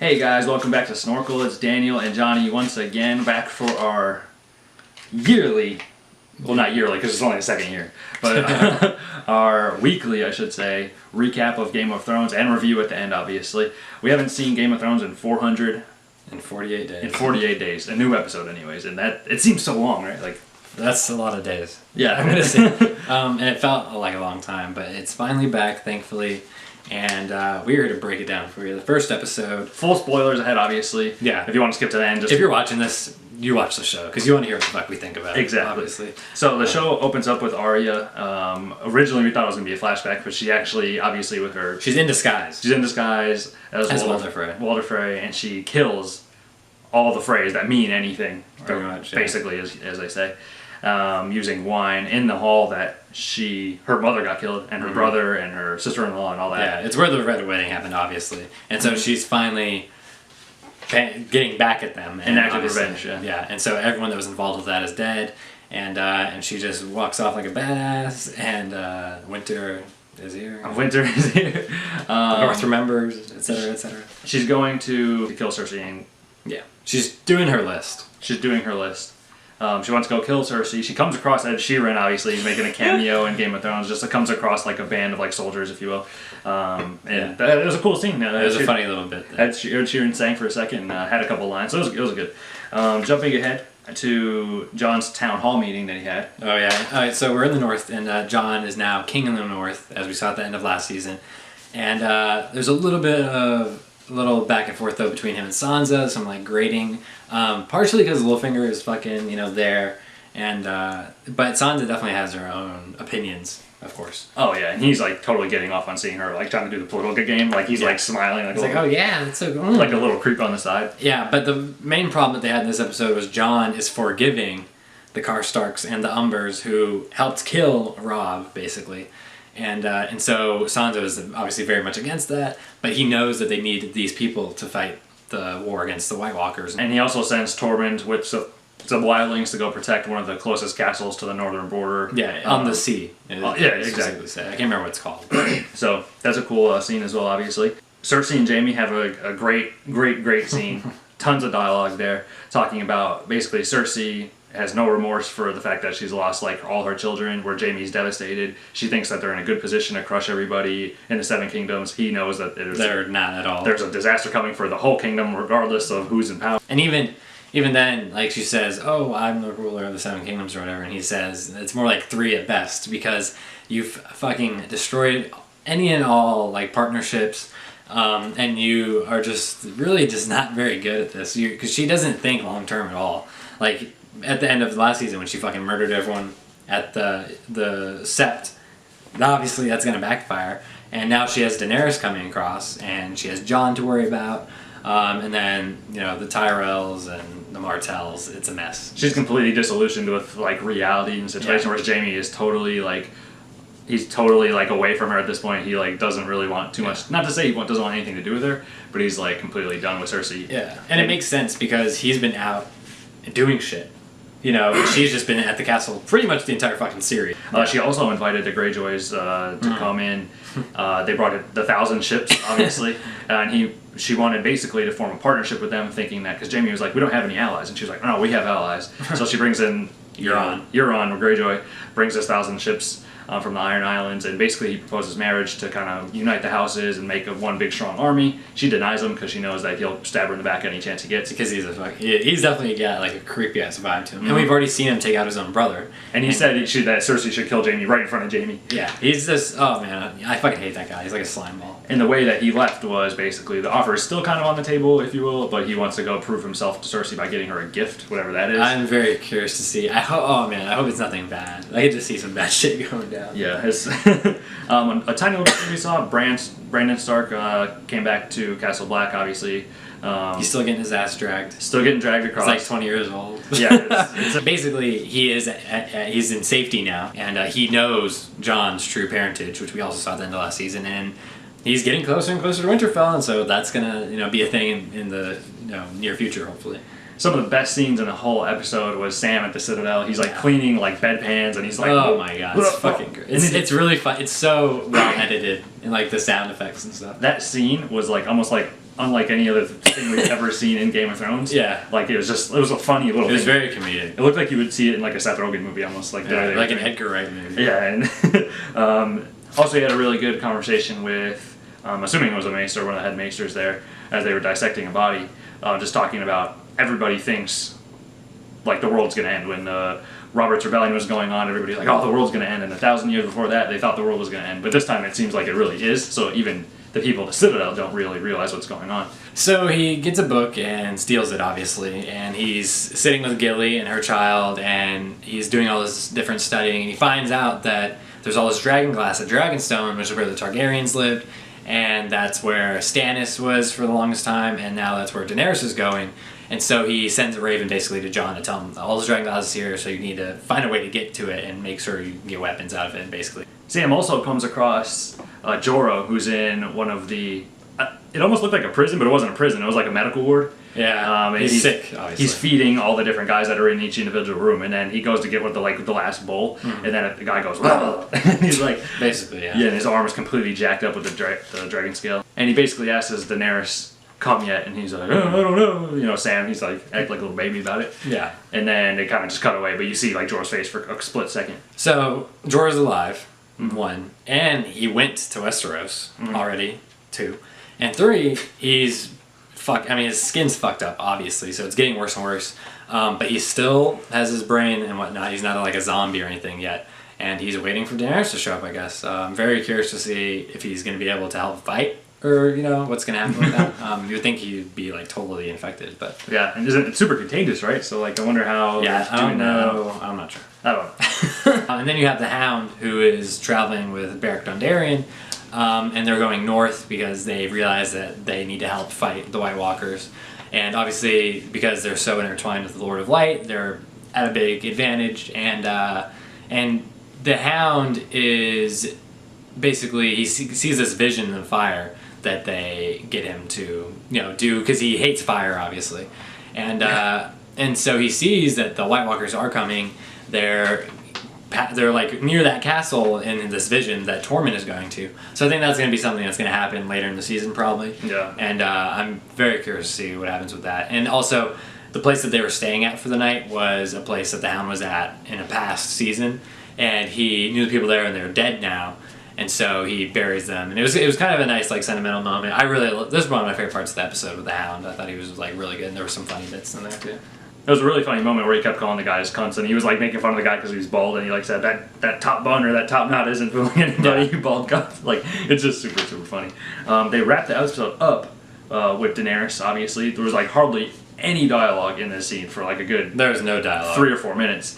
Hey guys, welcome back to Snorkel. It's Daniel and Johnny once again back for our yearly, well not yearly because it's only the second year, but our weekly, I should say, recap of Game of Thrones and review at the end, obviously. We haven't seen Game of Thrones in 448 days. In 48 days. A new episode anyways, and that, it seems so long, right? Like, that's a lot of days. Yeah. I'm gonna say. And it felt like a long time, but it's finally back, thankfully. And we're here to break it down for you. The first episode. Full spoilers ahead, obviously. Yeah. If you want to skip to the end, just... If you're watching this, you watch the show, because you want to hear what the fuck we think about it. Exactly. Obviously. So the show opens up with Arya. Originally we thought it was going to be a flashback, but she actually, obviously with her... She's in disguise. She's in disguise as Walder Frey. Walder Frey, and she kills all the Freys that mean anything. Pretty much, yeah. Basically, as they say. Using wine in the hall that her mother got killed, and her brother and her sister-in-law and all that. Yeah, it's where the Red Wedding happened, obviously. And so she's finally getting back at them. And active revenge, yeah. Yeah, and so everyone that was involved with that is dead. And she just walks off like a badass, and Winter is here. Winter is here. The North remembers, etc., etc. She's going to kill Cersei. And yeah, she's doing her list. She's doing her list. She wants to go kill Cersei. She comes across Ed Sheeran, obviously. He's making a cameo in Game of Thrones. Just comes across like a band of like soldiers, if you will. And it was a cool scene. It was a funny little bit. Ed Sheeran sang for a second and had a couple lines. So it was good. Jumping ahead to Jon's town hall meeting that he had. Oh, yeah. All right, so we're in the North, and Jon is now king in the North, as we saw at the end of last season. And there's a little bit of... back and forth though between him and Sansa, some like grating, partially because Littlefinger is fucking there, and but Sansa definitely has her own opinions, of course. Oh yeah, and he's like totally getting off on seeing her like trying to do the political game, like he's like smiling, like he's like, oh yeah, that's so cool. Like a little creep on the side. Yeah, but the main problem that they had in this episode was Jon is forgiving the Karstarks and the Umbers who helped kill Robb, basically. And so Sansa is obviously very much against that, but he knows that they need these people to fight the war against the White Walkers. And he also sends Tormund with some wildlings to go protect one of the closest castles to the northern border. Yeah, on the sea. Yeah, exactly. I can't remember what it's called. So that's a cool scene as well, obviously. Cersei and Jaime have a great scene. Tons of dialogue there, talking about basically Cersei has no remorse for the fact that she's lost like all her children, where Jaime's devastated. She thinks that they're in a good position to crush everybody in the Seven Kingdoms. He knows that they're not at all. There's a disaster coming for the whole kingdom, regardless of who's in power. And even then, like she says, "Oh, I'm the ruler of the Seven Kingdoms" or whatever, and he says it's more like 3 at best because you've fucking destroyed any and all like partnerships. And you are just really just not very good at this. Because she doesn't think long term at all. Like at the end of the last season when she fucking murdered everyone at the Sept, obviously that's gonna backfire. And now she has Daenerys coming across, and she has Jon to worry about, and then the Tyrells and the Martells. It's a mess. She's completely disillusioned with like reality and situation, whereas Jaime is totally like. He's totally like away from her at this point. He like doesn't really want too much. Not to say he doesn't want anything to do with her, but he's like completely done with Cersei. Yeah, and it makes sense because he's been out doing shit. She's just been at the castle pretty much the entire fucking series. She also invited the Greyjoys to come in. They brought the 1,000 ships, obviously, and she wanted basically to form a partnership with them, thinking that because Jaime was like, we don't have any allies, and she was like, no, we have allies. So she brings in Euron Greyjoy, brings us 1,000 ships. From the Iron Islands, and basically he proposes marriage to kind of unite the houses and make one big strong army. She denies him because she knows that he'll stab her in the back any chance he gets. Because he's definitely got like a creepy ass vibe to him, and we've already seen him take out his own brother. And he said that Cersei should kill Jaime right in front of Jaime. Yeah, he's just I fucking hate that guy. He's like a slime ball. And the way that he left was basically the offer is still kind of on the table, if you will, but he wants to go prove himself to Cersei by getting her a gift, whatever that is. I'm very curious to see. I hope it's nothing bad. I get to see some bad shit going down. Yeah, a tiny little bit we saw. Brandon Stark came back to Castle Black, obviously. He's still getting his ass dragged. Still getting dragged across. He's like 20 years old. Yeah. Basically, he's in safety now, and he knows Jon's true parentage, which we also saw at the end of last season, and he's getting closer and closer to Winterfell, and so that's gonna be a thing in the near future, hopefully. some of the best scenes in the whole episode was Sam at the Citadel. He's like cleaning like bedpans, and he's like, oh my god, it's fucking great. It's really fun. It's so well edited, and like the sound effects and stuff. That scene was like almost like unlike any other thing we've ever seen in Game of Thrones. Yeah, like it was a funny little. It was thing. very comedic. It looked like you would see it in like a Seth Rogen movie, almost like like an Edgar Wright movie. Yeah, and also he had a really good conversation with, assuming it was a maester, one of the head maesters there, as they were dissecting a body, just talking about everybody thinks like the world's gonna end when Robert's Rebellion was going on. Everybody's like, oh, the world's gonna end, and 1,000 years before that, they thought the world was gonna end, but this time it seems like it really is. So even the people at the Citadel don't really realize what's going on. So he gets a book and steals it, obviously, and he's sitting with Gilly and her child, and he's doing all this different studying, and he finds out that there's all this dragon glass at Dragonstone, which is where the Targaryens lived, and that's where Stannis was for the longest time, and now that's where Daenerys is going. And so he sends a raven basically to Jon to tell him all the dragon glass is here, so you need to find a way to get to it and make sure you can get weapons out of it, basically. Sam also comes across Jorah, who's in one of the... it almost looked like a prison, but it wasn't a prison. It was like a medical ward. Yeah, and he's sick, obviously. He's feeding all the different guys that are in each individual room, and then he goes to get with the last bowl, and then the guy goes, and he's like... Basically, yeah. Yeah, and his arm is completely jacked up with the dragon scale. And he basically asks, has Daenerys come yet? And he's like, oh, I don't know. You know, Sam, he's like, act like a little baby about it. Yeah. And then they kind of just cut away, but you see like Jorah's face for a split second. So, Jorah's alive, one, and he went to Westeros already, two, and three, his skin's fucked up, obviously, so it's getting worse and worse, but he still has his brain and whatnot. He's not like a zombie or anything yet, and he's waiting for Daenerys to show up, I guess. I'm very curious to see if he's going to be able to help fight, or, you know, what's going to happen with that. You would think he'd be, like, totally infected, but... Yeah, and it's super contagious, right? So, like, I wonder how... Yeah, I don't know. I'm not sure. I don't know. And then you have the Hound, who is traveling with Beric Dondarrion, and they're going north because they realize that they need to help fight the White Walkers. And obviously, because they're so intertwined with the Lord of Light, they're at a big advantage. And the Hound is basically, he sees this vision in the fire that they get him to, you know, do, because he hates fire, obviously. And so he sees that the White Walkers are coming. They're like near that castle in this vision that Tormund is going to. So I think that's going to be something that's going to happen later in the season, probably. Yeah. And I'm very curious to see what happens with that. And also, the place that they were staying at for the night was a place that the Hound was at in a past season, and he knew the people there, and they're dead now. And so he buries them, and it was kind of a nice, like, sentimental moment. This is one of my favorite parts of the episode with the Hound. I thought he was, like, really good, and there were some funny bits in there too. It was a really funny moment where he kept calling the guys cunts, and he was like making fun of the guy because he was bald, and he like said that top bun or that top knot isn't fooling anybody, you bald cunt. Like, it's just super funny. They wrapped the episode up with Daenerys. Obviously, there was like hardly any dialogue in this scene for like a good... There was no dialogue. 3 or 4 minutes.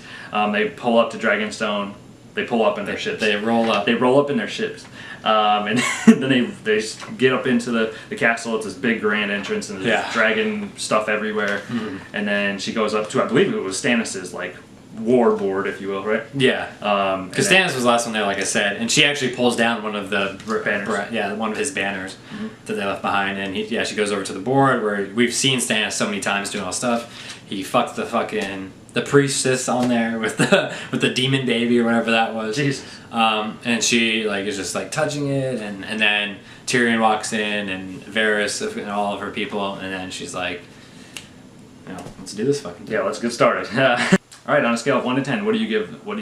They pull up to Dragonstone. They pull up in their ships. They roll up. They roll up in their ships. And then they get up into the castle. It's this big grand entrance, and there's dragon stuff everywhere. Mm-hmm. And then she goes up to, I believe it was Stannis' like war board, if you will, right? Yeah. Because Stannis was the last one there, like I said, and she actually pulls down one of the banners. One of his banners that they left behind, and she goes over to the board where we've seen Stannis so many times doing all this stuff. He fucked the priestess on there with the demon baby or whatever that was. Jesus. And she like is just like touching it, and then Tyrion walks in, and Varys and all of her people, and then she's like, you know, let's do this fucking thing. Yeah, let's get started. All right, on a scale of 1 to 10, what do you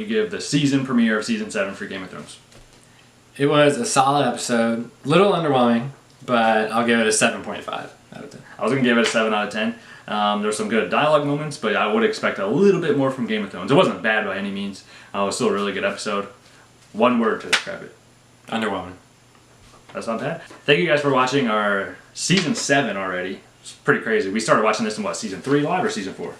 give the season premiere of season 7 for Game of Thrones? It was a solid episode, little underwhelming, but I'll give it a 7.5 out of 10. I was gonna give it a 7 out of 10. There were some good dialogue moments, but I would expect a little bit more from Game of Thrones. It wasn't bad by any means. It was still a really good episode. One word to describe it. Underwhelming. That's not bad. Thank you guys for watching our season 7 already. It's pretty crazy. We started watching this in what, season 3 live or season 4?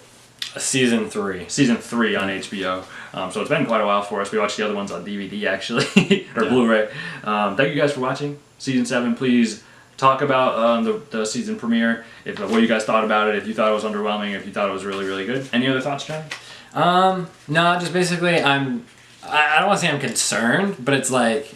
Season 3. Season 3 on HBO. So it's been quite a while for us. We watched the other ones on DVD actually, or Blu-ray. Thank you guys for watching season 7. Please talk about the season premiere, what you guys thought about it, if you thought it was underwhelming, if you thought it was really, really good. Any other thoughts, John? No, just basically I don't want to say I'm concerned, but it's like,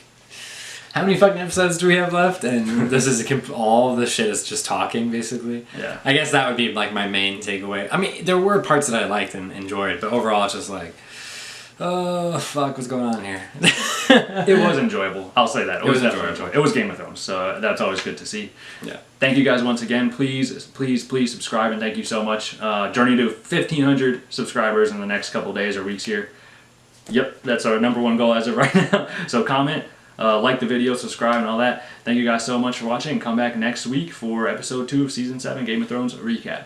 how many fucking episodes do we have left? And this is all the shit is just talking, basically. Yeah. I guess that would be like my main takeaway. I mean, there were parts that I liked and enjoyed, but overall it's just like, oh fuck, what's going on here? It was enjoyable. I'll say that. It was definitely enjoyable. enjoyable. It was Game of Thrones, so that's always good to see. Yeah. Thank you guys once again. Please subscribe, and thank you so much. Journey to 1,500 subscribers in the next couple days or weeks here. Yep, that's our '1 goal as of right now. So comment, like the video, subscribe, and all that. Thank you guys so much for watching. Come back next week for episode 2 of season 7 Game of Thrones recap.